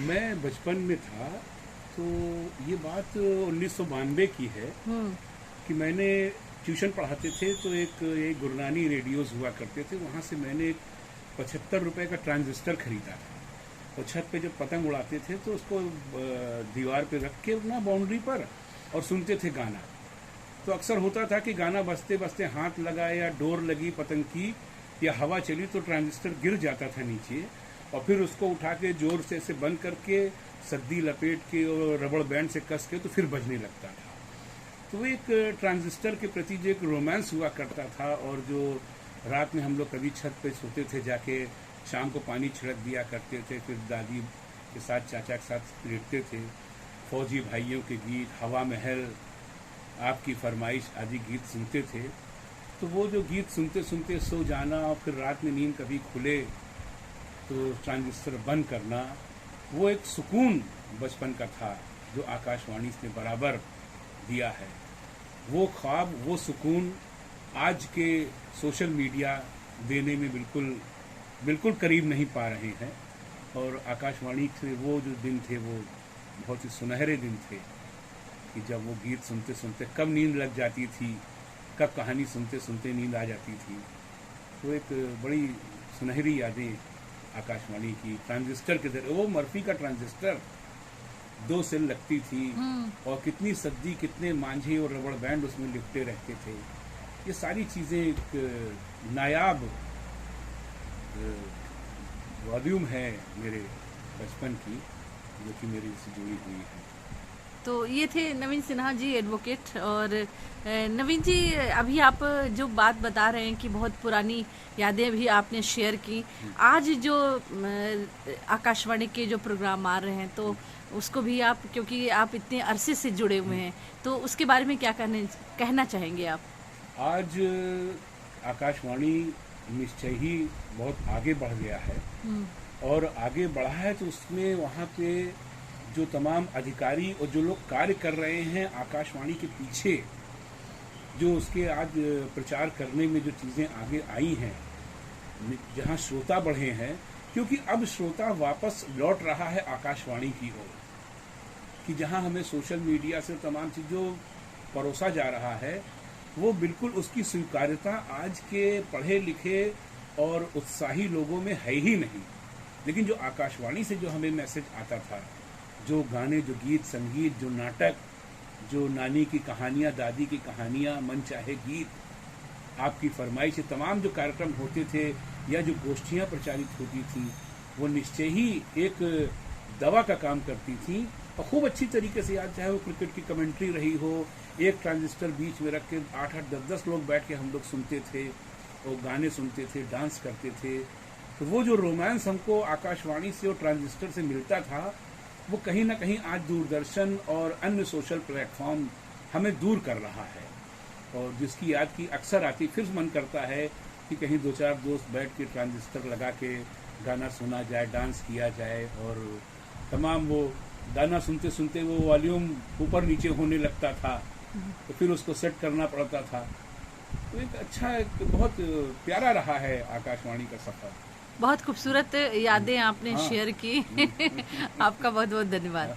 मैं बचपन में था, तो ये बात 1992 की है कि मैंने ट्यूशन पढ़ाते थे, तो एक गुरनानी रेडियोस हुआ करते थे, वहाँ से मैंने एक 75 रुपए का ट्रांजिस्टर खरीदा था। और छत पे जब पतंग उड़ाते थे तो उसको दीवार पे रख के ना बाउंड्री पर, और सुनते थे गाना। तो अक्सर होता था कि गाना बजते बजते हाथ लगा या डोर लगी पतंग की या हवा चली तो ट्रांजिस्टर गिर जाता था नीचे, और फिर उसको उठा के जोर से ऐसे बंद करके सद्दी लपेट के और रबड़ बैंड से कस के तो फिर बजने लगता था। तो एक ट्रांजिस्टर के प्रति जो एक रोमांस हुआ करता था, और जो रात में हम लोग कभी छत पे सोते थे जाके, शाम को पानी छिड़क दिया करते थे, फिर दादी के साथ चाचा के साथ लेटते थे, फौजी भाइयों के गीत, हवा महल, आपकी फरमाइश आदि गीत सुनते थे। तो वो जो गीत सुनते सुनते सो जाना, और फिर रात में नींद कभी खुले तो ट्रांजिस्टर बंद करना, वो एक सुकून बचपन का था जो आकाशवाणी ने बराबर दिया है। वो ख्वाब, वो सुकून आज के सोशल मीडिया देने में बिल्कुल बिल्कुल करीब नहीं पा रहे हैं। और आकाशवाणी से वो जो दिन थे वो बहुत ही सुनहरे दिन थे कि जब वो गीत सुनते सुनते कब नींद लग जाती थी, कब कहानी सुनते सुनते नींद आ जाती थी। तो एक बड़ी सुनहरी यादें आकाशवाणी की ट्रांजिस्टर के जरिए। वो मर्फी का ट्रांजिस्टर, 2 सेल लगती थी, और कितनी सद्दी, कितने मांझे और रबड़ बैंड उसमें लिपटे रहते थे। ये सारी चीज़ें एक नायाब वॉल्यूम है मेरे बचपन की, जो कि मेरे से जुड़ी हुई है। तो ये थे नवीन सिन्हा जी, एडवोकेट। और नवीन जी, अभी आप जो बात बता रहे हैं कि बहुत पुरानी यादें भी आपने शेयर की, आज जो आकाशवाणी के जो प्रोग्राम आ रहे हैं तो उसको भी आप, क्योंकि आप इतने अरसे से जुड़े हुए हैं, तो उसके बारे में क्या कहना चाहेंगे आप? आज आकाशवाणी निश्चय ही बहुत आगे बढ़ गया है, और आगे बढ़ा है तो उसमें वहाँ पे जो तमाम अधिकारी और जो लोग कार्य कर रहे हैं आकाशवाणी के पीछे, जो उसके आज प्रचार करने में जो चीज़ें आगे आई हैं, जहाँ श्रोता बढ़े हैं, क्योंकि अब श्रोता वापस लौट रहा है आकाशवाणी की ओर, कि जहाँ हमें सोशल मीडिया से तमाम चीज़ों परोसा जा रहा है, वो बिल्कुल उसकी स्वीकार्यता आज के पढ़े लिखे और उत्साही लोगों में है ही नहीं। लेकिन जो आकाशवाणी से जो हमें मैसेज आता था, जो गाने, जो गीत संगीत, जो नाटक, जो नानी की कहानियाँ, दादी की कहानियाँ, मन चाहे गीत, आपकी फरमाइश, तमाम जो कार्यक्रम होते थे या जो गोष्ठियाँ प्रचारित होती थी, वो निश्चय ही एक दवा का काम करती थी। और खूब अच्छी तरीके से याद, चाहे वो क्रिकेट की कमेंट्री रही हो, एक ट्रांजिस्टर बीच में रख के 8-8, 10-10 लोग बैठ के हम लोग सुनते थे और गाने सुनते थे, डांस करते थे। तो वो जो रोमांस हमको आकाशवाणी से और ट्रांजिस्टर से मिलता था, वो कहीं ना कहीं आज दूरदर्शन और अन्य सोशल प्लेटफॉर्म हमें दूर कर रहा है। और जिसकी याद की अक्सर आती, फिर मन करता है कि कहीं 2-4 दोस्त बैठ के ट्रांजिस्टर लगा के गाना सुना जाए, डांस किया जाए। और तमाम वो गाना सुनते सुनते वो वॉल्यूम ऊपर नीचे होने लगता था, तो फिर उसको सेट करना पड़ता था। तो एक अच्छा, एक बहुत प्यारा रहा है आकाशवाणी का सफर। बहुत खूबसूरत यादें आपने हाँ। शेयर की। आपका बहुत बहुत धन्यवाद।